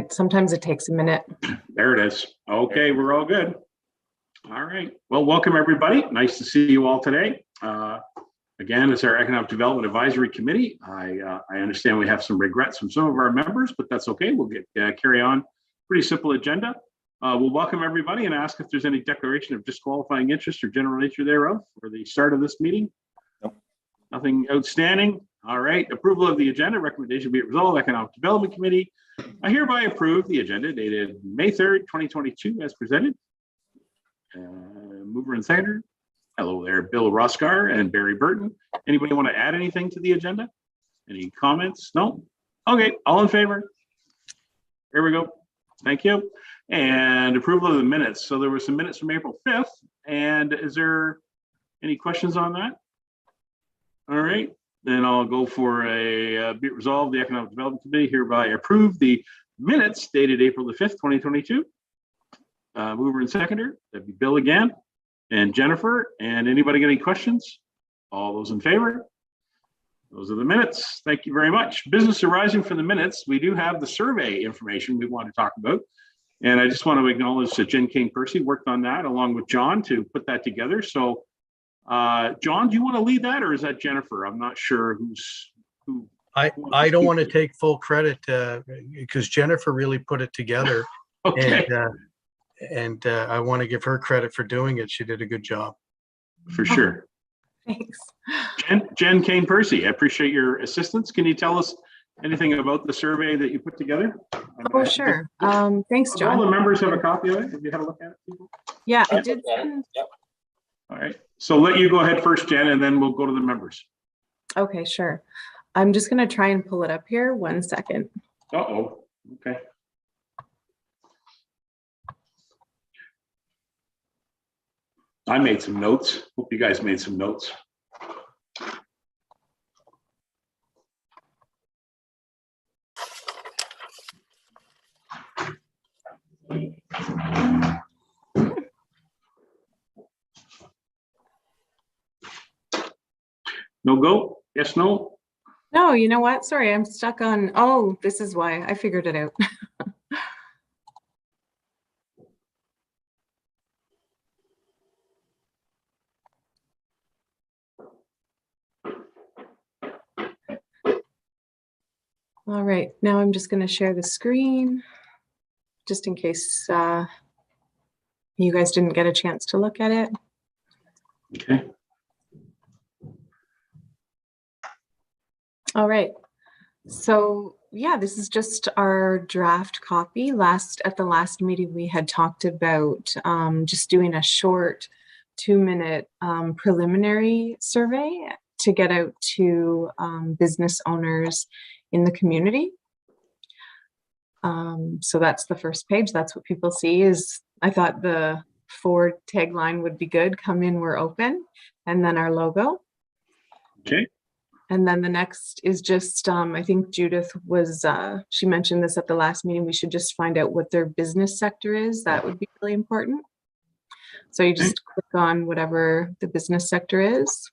Sometimes it takes a minute. There it is. Okay, we're all good. All right. Well, welcome everybody. Nice to see you all today. Again, it's our Economic Development Advisory Committee. I understand we have some regrets from some of our members, but that's okay. We'll carry on. Pretty simple agenda. We'll welcome everybody and ask if there's any declaration of disqualifying interest or general nature thereof for the start of this meeting. Nope. Nothing outstanding. All right. Approval of the agenda. Recommendation be it resolved. Economic Development Committee. I hereby approve the agenda dated May 3rd, 2022 as presented. Mover and seconder. Hello there, Bill Roskar and Barry Burton. Anybody want to add anything to the agenda? Any comments? No? Okay, all in favor? Here we go. Thank you. And approval of the minutes. So there were some minutes from April 5th. And is there any questions on that? All right, then I'll go for a be it resolved. The Economic Development Committee hereby approve the minutes dated April the 5th, 2022. Mover and seconder. That'd be Bill again. And Jennifer. And anybody got any questions? All those in favor? Those are the minutes. Thank you very much. Business arising from the minutes. We do have the survey information we want to talk about. And I just want to acknowledge that Jen Kane Percy worked on that along with John to put that together. So John, do you want to lead that or is that Jennifer? I'm not sure who. I don't want to take full credit because Jennifer really put it together. Okay. And I want to give her credit for doing it. She did a good job. For sure. Thanks. Jen Kane Percy, I appreciate your assistance. Can you tell us anything about the survey that you put together? Oh, sure. Thanks, John. All the members have a copy of it. Have you had a look at it, people? Yeah, I did. Yep. All right. So let you go ahead first, Jen, and then we'll go to the members. Okay, sure. I'm just going to try and pull it up here. 1 second. Uh-oh. Okay. I made some notes. Hope you guys made some notes. No go? Yes, no? No, you know what? Sorry, I'm stuck on. Oh, this is why. I figured it out. All right, now I'm just going to share the screen just in case you guys didn't get a chance to look at it. Okay. All right, so yeah, this is just our draft copy. At the last meeting, we had talked about just doing a short 2-minute preliminary survey to get out to business owners in the community. So that's the first page. That's what people see. Is I thought the forward tagline would be good. Come in, we're open. And then our logo. Okay. And then the next is just, I think Judith was, she mentioned this at the last meeting, we should just find out what their business sector is. That would be really important. So you just click on whatever the business sector is.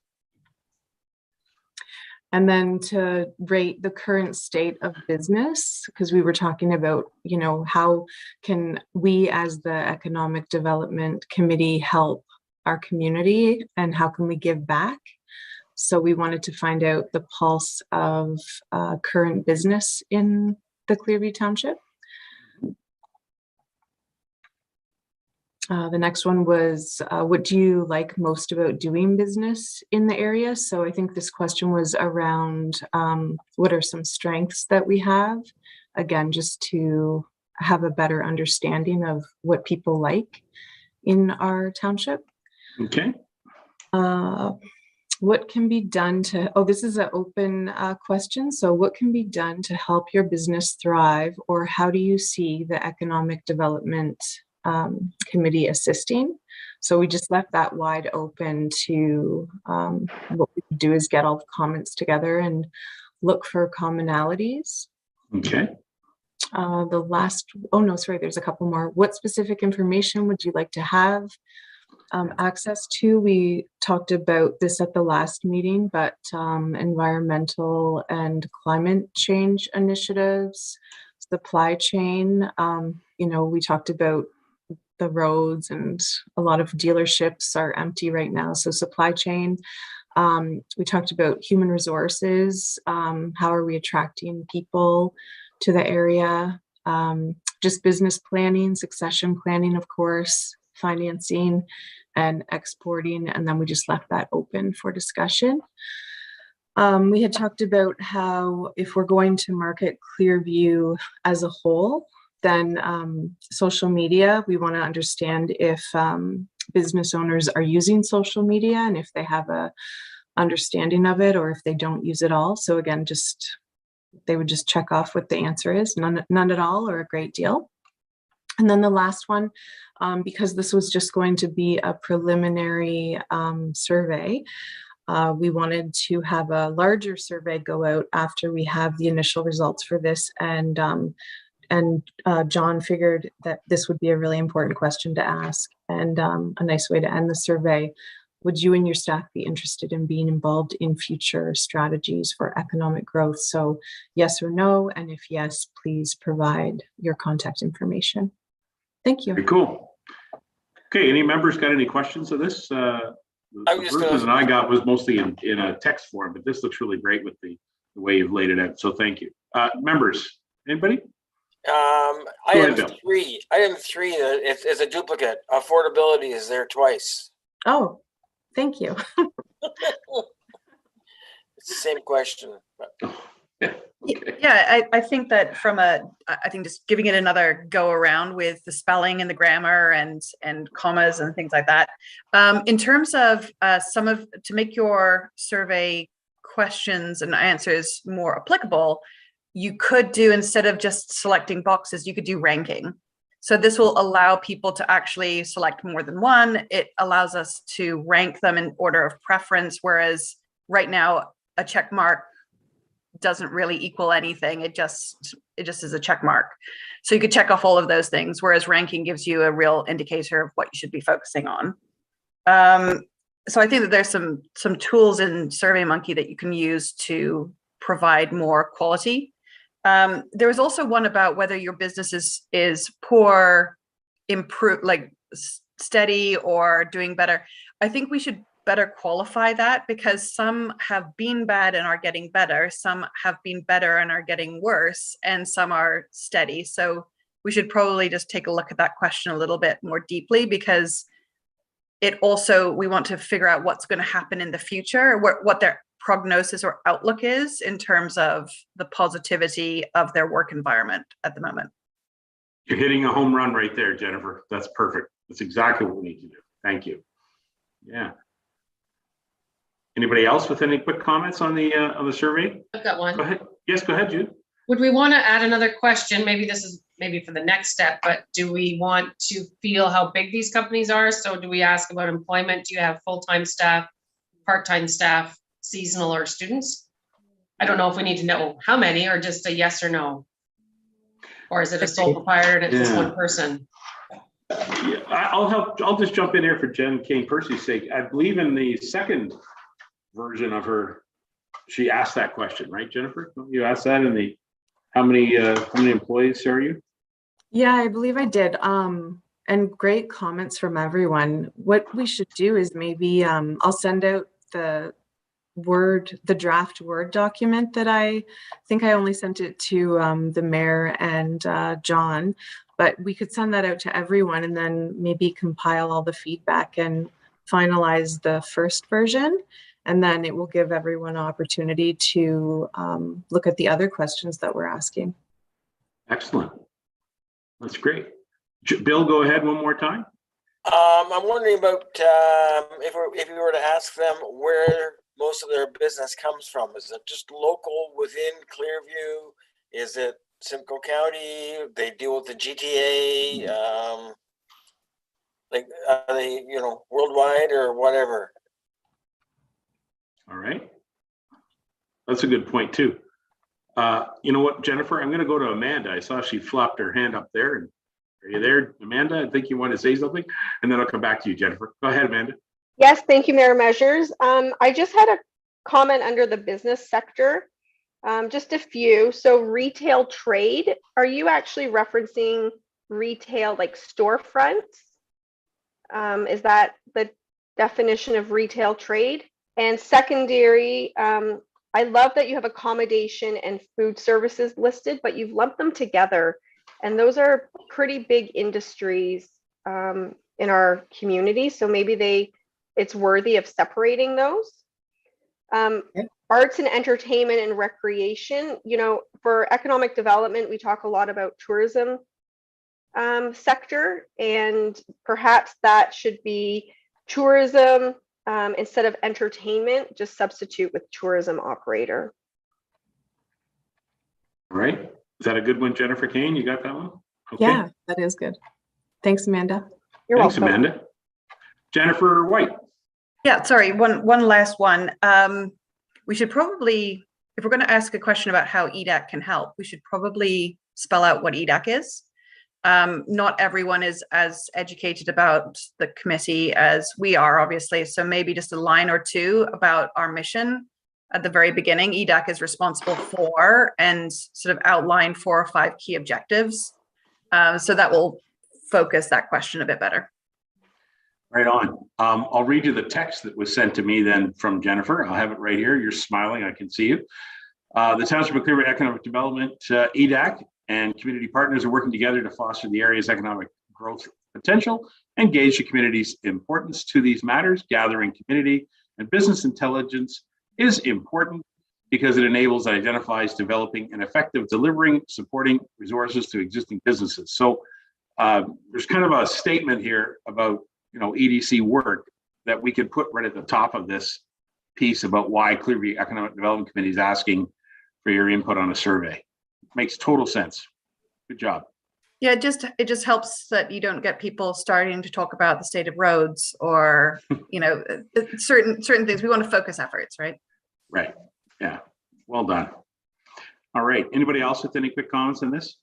And then to rate the current state of business, because we were talking about, you know, how can we as the Economic Development Committee help our community and how can we give back? So we wanted to find out the pulse of current business in the Clearview Township. The next one was, what do you like most about doing business in the area? So I think this question was around what are some strengths that we have? Again, just to have a better understanding of what people like in our township. Okay. What can be done to, oh, this is an open question. So what can be done to help your business thrive, or how do you see the Economic Development Committee assisting? So we just left that wide open to what we could do is get all the comments together and look for commonalities. Okay. The last, oh no, sorry, there's a couple more. What specific information would you like to have access to? We talked about this at the last meeting, but environmental and climate change initiatives, supply chain. We talked about the roads, and a lot of dealerships are empty right now. So supply chain. We talked about human resources. How are we attracting people to the area? Just business planning, succession planning, of course, financing and exporting. And then we just left that open for discussion. We had talked about how if we're going to market Clearview as a whole, then social media, we want to understand if business owners are using social media and if they have a understanding of it or if they don't use it all. So again, they would just check off what the answer is, none at all or a great deal. And then the last one, because this was just going to be a preliminary survey, we wanted to have a larger survey go out after we have the initial results for this. And John figured that this would be a really important question to ask and a nice way to end the survey. Would you and your staff be interested in being involved in future strategies for economic growth? So yes or no, and if yes, please provide your contact information. Thank you. Very cool. Okay, any members got any questions of this? The version that I got was mostly in a text form, but this looks really great with the way you've laid it out. So thank you. Members, anybody? Item three is a duplicate. Affordability is there twice. Oh, thank you. It's the same question. Okay. Yeah, I think that I think just giving it another go around with the spelling and the grammar and commas and things like that. In terms of to make your survey questions and answers more applicable, you could do, instead of just selecting boxes, you could do ranking. So this will allow people to actually select more than one. It allows us to rank them in order of preference, whereas right now a check mark doesn't really equal anything. It just is a check mark. So you could check off all of those things, whereas ranking gives you a real indicator of what you should be focusing on. So I think that there's some tools in SurveyMonkey that you can use to provide more quality. There was also one about whether your business is poor, improve, like steady, or doing better. I think we should better qualify that, because some have been bad and are getting better, some have been better and are getting worse, and some are steady. So we should probably just take a look at that question a little bit more deeply, because we want to figure out what's going to happen in the future, what their prognosis or outlook is in terms of the positivity of their work environment at the moment. You're hitting a home run right there, Jennifer. That's perfect. That's exactly what we need to do. Thank you. Yeah. Anybody else with any quick comments on the survey? I've got one. Go ahead. Yes, go ahead, Jude. Would we want to add another question? Maybe this is for the next step, but do we want to feel how big these companies are? So do we ask about employment? Do you have full-time staff, part-time staff, seasonal, or students? I don't know if we need to know how many, or just a yes or no. Or is it a sole proprietor and it's just one person? Yeah, I'll just jump in here for Jen Kane Percy's sake. I believe in the second version of her, she asked that question, right, Jennifer? You asked that in the how many employees are you? Yeah, I believe I did. And great comments from everyone. What we should do is maybe I'll send out the draft Word document that I think I only sent it to the mayor and John, but we could send that out to everyone and then maybe compile all the feedback and finalize the first version. And then it will give everyone an opportunity to look at the other questions that we're asking. Excellent. That's great. Bill, go ahead one more time. I'm wondering about if you were to ask them where most of their business comes from. Is it just local within Clearview? Is it Simcoe County? They deal with the GTA? Like, are they, worldwide or whatever? All right. That's a good point too. You know what, Jennifer, I'm going to go to Amanda. I saw she flopped her hand up there. And are you there, Amanda? I think you want to say something, and then I'll come back to you, Jennifer. Go ahead, Amanda. Yes, thank you, Mayor Measures. I just had a comment under the business sector. Just a few. So retail trade, are you actually referencing retail like storefronts? Is that the definition of retail trade? And secondary, I love that you have accommodation and food services listed, but you've lumped them together. And those are pretty big industries in our community. So maybe it's worthy of separating those. Arts and entertainment and recreation, for economic development, we talk a lot about tourism sector, and perhaps that should be tourism instead of entertainment, just substitute with tourism operator. All right. Is that a good one, Jennifer Kane? You got that one? Okay. Yeah, that is good. Thanks, Amanda. You're Thanks, welcome. Amanda. Jennifer White. Yeah, sorry, one last one. We should probably, if we're going to ask a question about how EDAC can help, we should probably spell out what EDAC is. Not everyone is as educated about the committee as we are, obviously. So maybe just a line or two about our mission at the very beginning. EDAC is responsible for and sort of outline 4 or 5 key objectives. So that will focus that question a bit better. Right on. I'll read you the text that was sent to me then from Jennifer. I'll have it right here. You're smiling. I can see you. The Township of Clearview Economic Development, EDAC, and community partners are working together to foster the area's economic growth potential and gauge the community's importance to these matters. Gathering community and business intelligence is important because it enables, identifies, developing, and effective delivering, supporting resources to existing businesses. So there's kind of a statement here about EDC work that we could put right at the top of this piece about why Clearview Economic Development Committee is asking for your input on a survey. Makes total sense. Good job. Yeah, it just helps that you don't get people starting to talk about the state of roads or certain things. We want to focus efforts, right? Right. Yeah. Well done. All right. Anybody else with any quick comments on this?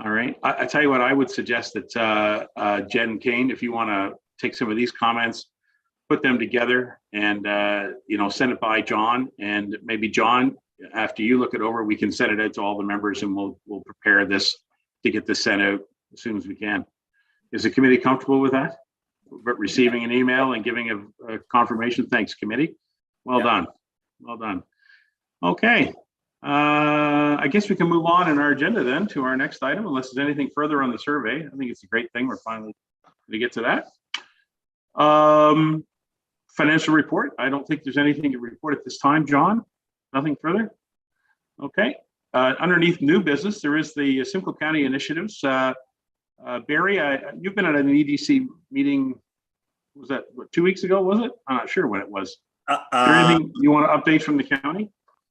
All right. I tell you what, I would suggest that Jen Kane, if you want to take some of these comments, put them together and, send it by John, and maybe John, after you look it over, we can send it out to all the members and we'll prepare this to get this sent out as soon as we can. Is the committee comfortable with that? Receiving an email and giving a confirmation? Thanks, committee. Well done. Well done. Okay. I guess we can move on in our agenda then to our next item, unless there's anything further on the survey. I think it's a great thing. We're finally going to get to that. Financial report. I don't think there's anything to report at this time, John. Nothing further? Okay. Underneath new business, there is the Simcoe County initiatives. Barry, you've been at an EDC meeting, was that 2 weeks ago, was it? I'm not sure when it was. Is there anything you want to update from the county?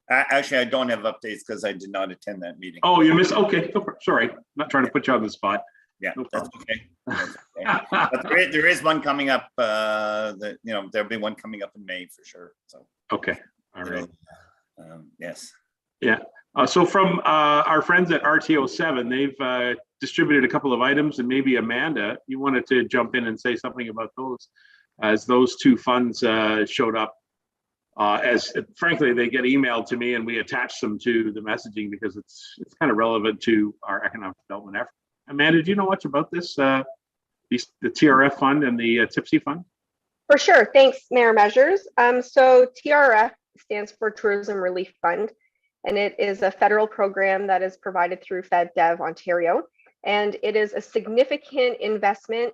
Actually, I don't have updates because I did not attend that meeting. Oh, you missed, okay, sorry. Not trying to put you on the spot. Yeah, No that's problem. okay. That's okay. But there is one coming up, there'll be one coming up in May for sure, so. Okay, all right. Yes. Yeah, so from our friends at RTO 7, they've distributed a couple of items, and maybe Amanda, you wanted to jump in and say something about those, as those 2 funds showed up. As frankly, they get emailed to me and we attach them to the messaging because it's kind of relevant to our economic development effort. Amanda, do you know much about this, the TRF fund and the TIPSY fund? For sure. Thanks, Mayor Measures. So TRF stands for Tourism Relief Fund, and it is a federal program that is provided through FedDev Ontario. And it is a significant investment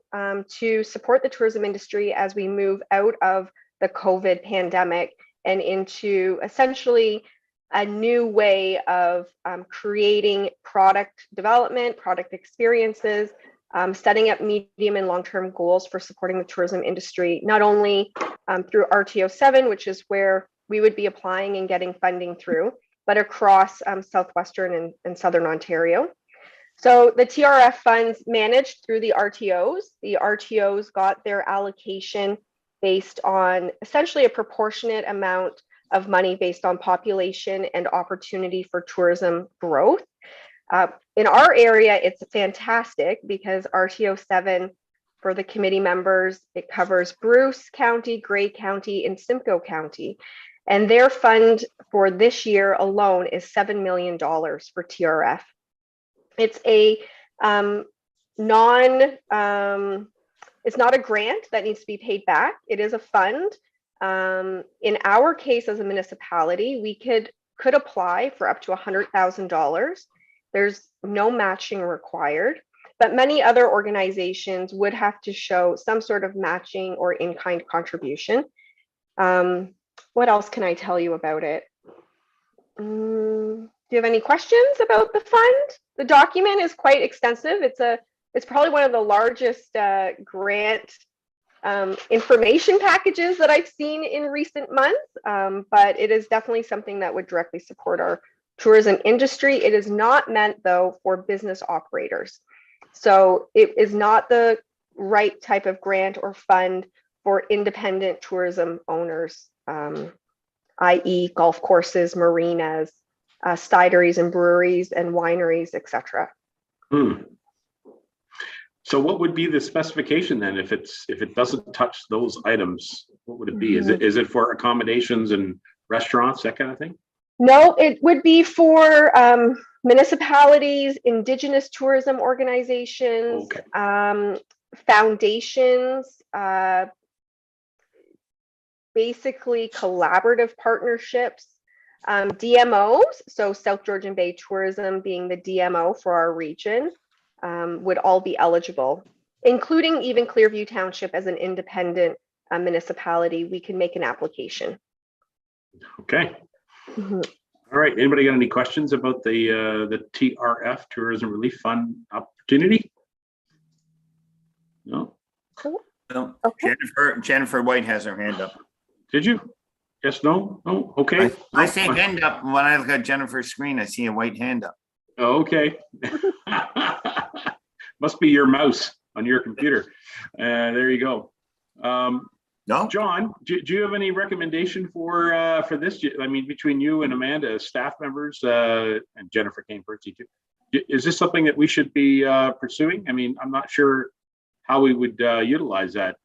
to support the tourism industry as we move out of the COVID pandemic and into essentially a new way of creating product development, product experiences, setting up medium and long-term goals for supporting the tourism industry, not only through RTO 7, which is where we would be applying and getting funding through, but across Southwestern and Southern Ontario. So the TRF funds managed through the RTOs. The RTOs got their allocation based on essentially a proportionate amount of money based on population and opportunity for tourism growth. In our area, it's fantastic because RTO 7 for the committee members, it covers Bruce County, Grey County, and Simcoe County. And their fund for this year alone is $7 million for TRF. It's a it's not a grant that needs to be paid back. It is a fund. In our case as a municipality, we could apply for up to $100,000. There's no matching required, but many other organizations would have to show some sort of matching or in-kind contribution. What else can I tell you about it? Do you have any questions about the fund? The document is quite extensive. It's probably one of the largest grant information packages that I've seen in recent months, but it is definitely something that would directly support our tourism industry. It is not meant, though, for business operators. So it is not the right type of grant or fund for independent tourism owners, i.e. golf courses, marinas, cideries and breweries and wineries, etc. So what would be the specification then if it doesn't touch those items? What would it be? Is it for accommodations and restaurants, that kind of thing? No, it would be for municipalities, indigenous tourism organizations, Okay. foundations, basically collaborative partnerships, DMOs, so South Georgian Bay Tourism being the DMO for our region, would all be eligible, including even Clearview Township as an independent municipality. We can make an application. Okay. Mm-hmm. All right. Anybody got any questions about the TRF Tourism Relief Fund opportunity? No. Cool. No. Okay. Jennifer White has her hand up. Did you? Yes. No. No. Okay. I see hand up. When I look at Jennifer's screen, I see a white hand up. Okay. Must be your mouse on your computer. There you go. No. John, do you have any recommendation for this? I mean, between you and Amanda as staff members, and Jennifer came first too. Is this something that we should be pursuing? I mean, I'm not sure how we would utilize that.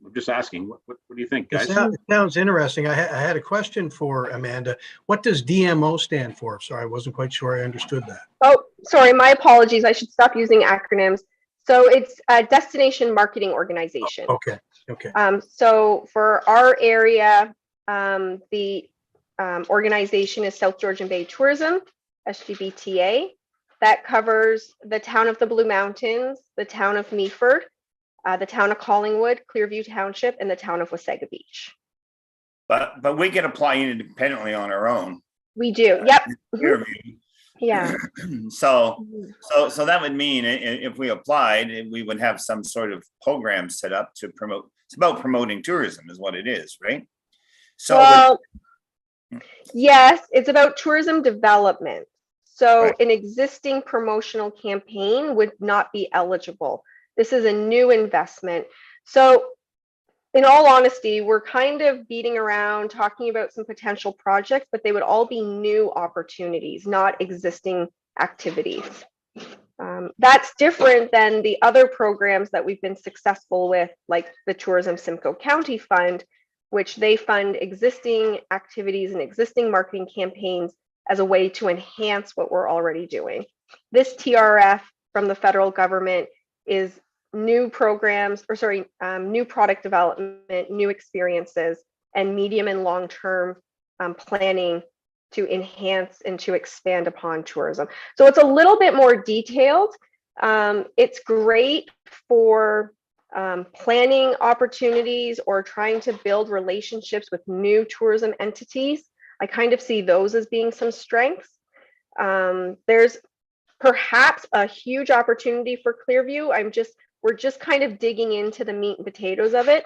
I'm just asking. What do you think, guys? It sounds interesting. I had a question for Amanda. What does DMO stand for? Sorry, I wasn't quite sure I understood that. Oh, sorry, my apologies. I should stop using acronyms. So it's a destination marketing organization. Okay. Okay. So for our area, the organization is South Georgian Bay Tourism, SGBTA. That covers the town of the Blue Mountains, the town of Meaford, the town of Collingwood, Clearview Township, and the town of Wasaga Beach. But we can apply independently on our own. We do. Yep. Clearview. Yeah. So that would mean if we applied, we would have some sort of program set up to promote. It's about promoting tourism, is what it is, right? So well, yes, it's about tourism development. So right. An existing promotional campaign would not be eligible. This is a new investment. So in all honesty, we're kind of beating around talking about some potential projects, but they would all be new opportunities, not existing activities. That's different than the other programs that we've been successful with, like the Tourism Simcoe County Fund, which they fund existing activities and existing marketing campaigns as a way to enhance what we're already doing. This TRF from the federal government is new programs, or sorry, new product development, new experiences, and medium and long-term planning to enhance and to expand upon tourism. So it's a little bit more detailed. It's great for planning opportunities or trying to build relationships with new tourism entities. I kind of see those as being some strengths. There's perhaps a huge opportunity for Clearview. We're just kind of digging into the meat and potatoes of it.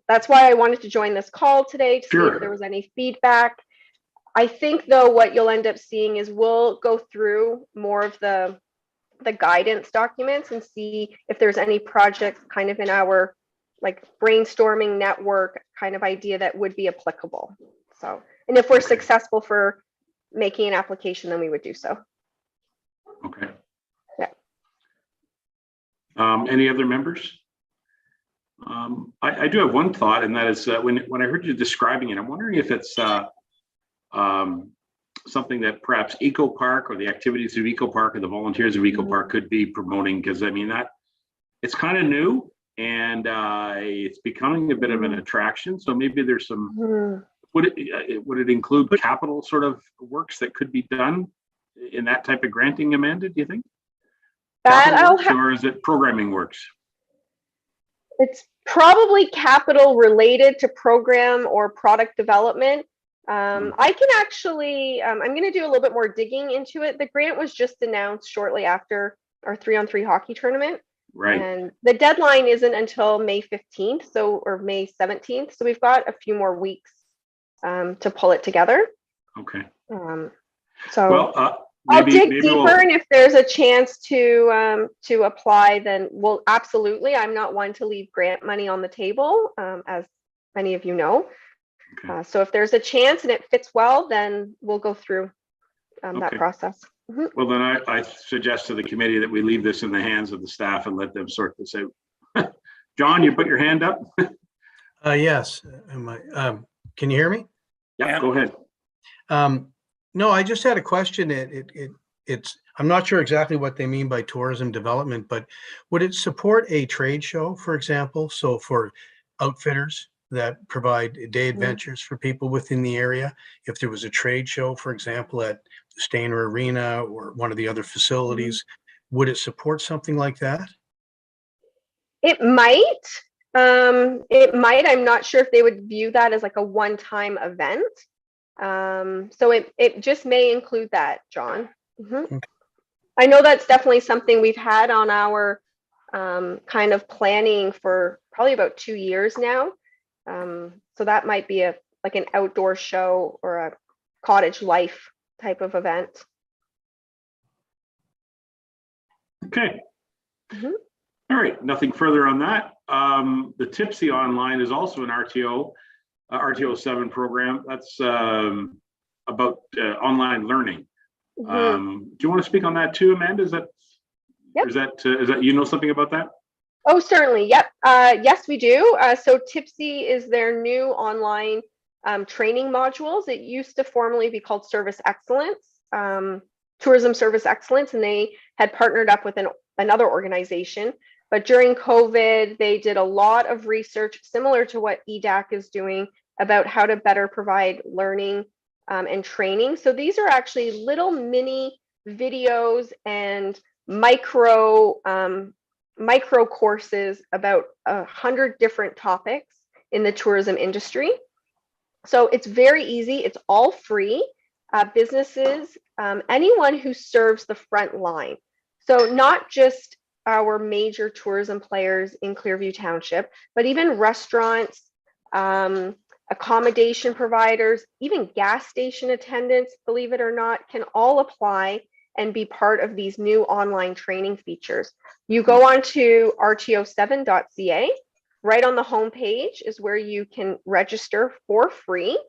That's why I wanted to join this call today to see if there was any feedback. I think, though, what you'll end up seeing is we'll go through more of the guidance documents and see if there's any projects kind of in our like brainstorming network kind of idea that would be applicable. So, and if we're successful for making an application, then we would do so. Okay. Yeah. Any other members? I do have one thought, and that is when I heard you describing it, I'm wondering if it's something that perhaps Eco Park or the activities of Eco Park or the volunteers of Eco Park could be promoting, because I mean that it's kind of new and it's becoming a bit of an attraction. So maybe there's some. Would it include capital sort of works that could be done in that type of granting, Amanda? Do you think? Or is it programming works? It's probably capital related to program or product development. I can actually, I'm going to do a little bit more digging into it. The grant was just announced shortly after our 3-on-3 hockey tournament. Right. And the deadline isn't until May 15th, or May 17th. So we've got a few more weeks to pull it together. Okay. So well, I'll dig deeper, and if there's a chance to apply, then we'll absolutely. I'm not one to leave grant money on the table, as many of you know. Okay. So if there's a chance and it fits well, then we'll go through that process. Well, then I suggest to the committee that we leave this in the hands of the staff and let them sort this out. John, you put your hand up. Yes. Can you hear me? Yeah, go ahead. No, I just had a question. It's I'm not sure exactly what they mean by tourism development, but would it support a trade show, for example? So for outfitters that provide day adventures for people within the area, if there was a trade show, for example, at the Stainer Arena or one of the other facilities, would it support something like that? It might. I'm not sure if they would view that as like a one-time event. So it just may include that, John. Okay. I know that's definitely something we've had on our kind of planning for probably about 2 years now. So that might be like an outdoor show or a cottage life type of event. Okay. All right, nothing further on that. The Tipsy Online is also an RTO 7 program. That's about online learning. Do you want to speak on that too, Amanda? Is that you know something about that? Oh, certainly. Yep. Yes, we do. So Tipsy is their new online training modules. It used to formerly be called Service Excellence, Tourism Service Excellence, and they had partnered up with another organization. But during COVID, they did a lot of research similar to what EDAC is doing about how to better provide learning and training. So these are actually little mini videos and micro courses about 100 different topics in the tourism industry. So it's very easy. It's all free. Businesses, anyone who serves the front line. So not just our major tourism players in Clearview Township, but even restaurants, accommodation providers, even gas station attendants, believe it or not, can all apply and be part of these new online training features. You go on to rto7.ca. Right on the homepage is where you can register for free.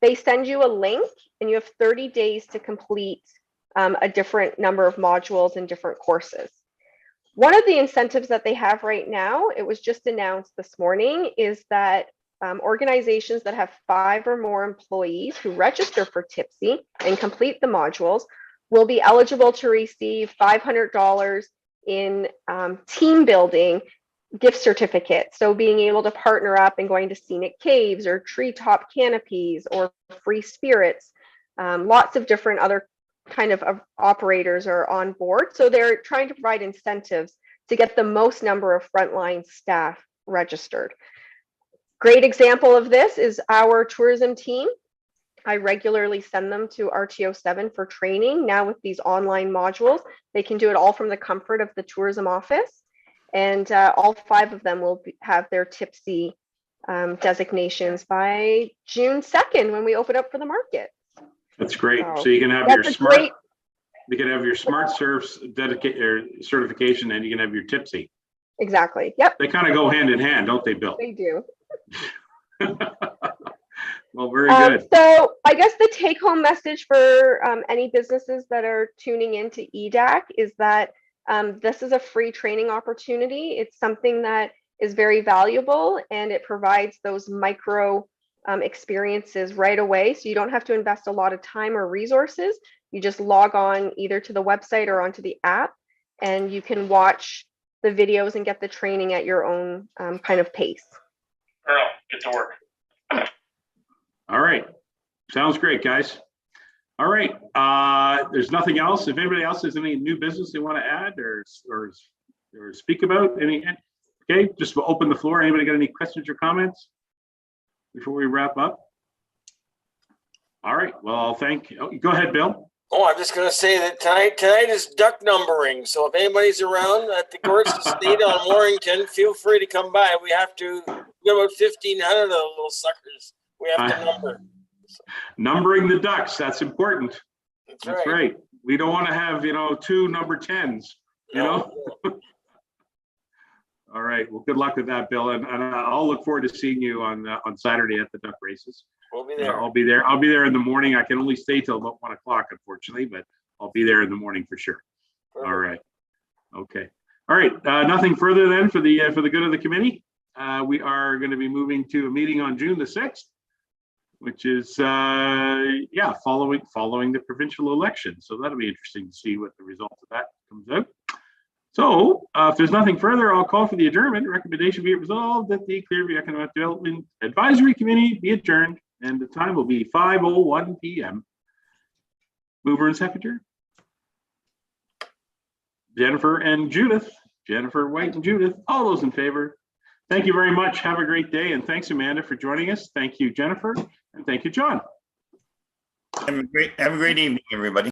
They send you a link and you have 30 days to complete a different number of modules and different courses. One of the incentives that they have right now, it was just announced this morning, is that organizations that have 5 or more employees who register for Tipsy and complete the modules will be eligible to receive $500 in team building gift certificates. So being able to partner up and going to scenic caves or treetop canopies or free spirits, lots of different other kind of operators are on board. So they're trying to provide incentives to get the most number of frontline staff registered. Great example of this is our tourism team. I regularly send them to RTO7 for training. Now with these online modules, they can do it all from the comfort of the tourism office. And all 5 of them will have their Tipsy designations by June 2nd when we open up for the market. That's great. So you can have your smart, you can have your smart surfs certification, and you can have your Tipsy. Exactly. Yep. They kind of go hand in hand, don't they, Bill? They do. Well, very good. So I guess the take-home message for any businesses that are tuning into EDAC is that this is a free training opportunity. It's something that is very valuable, and it provides those micro experiences right away. So you don't have to invest a lot of time or resources. You just log on either to the website or onto the app, and you can watch the videos and get the training at your own kind of pace. Earl, get to work. All right. Sounds great, guys. All right. There's nothing else. If anybody else has any new business they want to add or speak about, okay, just open the floor. Anybody got any questions or comments before we wrap up? All right. Well, thank you. Oh, go ahead, Bill. Oh, I'm just gonna say that tonight is duck numbering. So if anybody's around at the Gorse Estate on Warrington, feel free to come by. We got about 1,500 of those little suckers we have to number. Numbering the ducks, that's important. That's right. We don't want to have, 2 number 10s, No. All right. Well, good luck with that, Bill. And I'll look forward to seeing you on Saturday at the duck races. We'll be there. I'll be there. I'll be there in the morning. I can only stay till about 1 o'clock, unfortunately, but I'll be there in the morning for sure. Perfect. All right. Okay. All right. Nothing further then for the good of the committee. We are going to be moving to a meeting on June the 6th, which is following the provincial election. So that'll be interesting to see what the result of that comes out. So if there's nothing further, I'll call for the adjournment. Recommendation be it resolved that the Clearview Economic Development Advisory Committee be adjourned, and the time will be 5:01 p.m. Mover and seconder. Jennifer and Judith. Jennifer White and Judith. All those in favor. Thank you very much. Have a great day. And thanks, Amanda, for joining us. Thank you, Jennifer. And thank you, John. Have a great evening, everybody.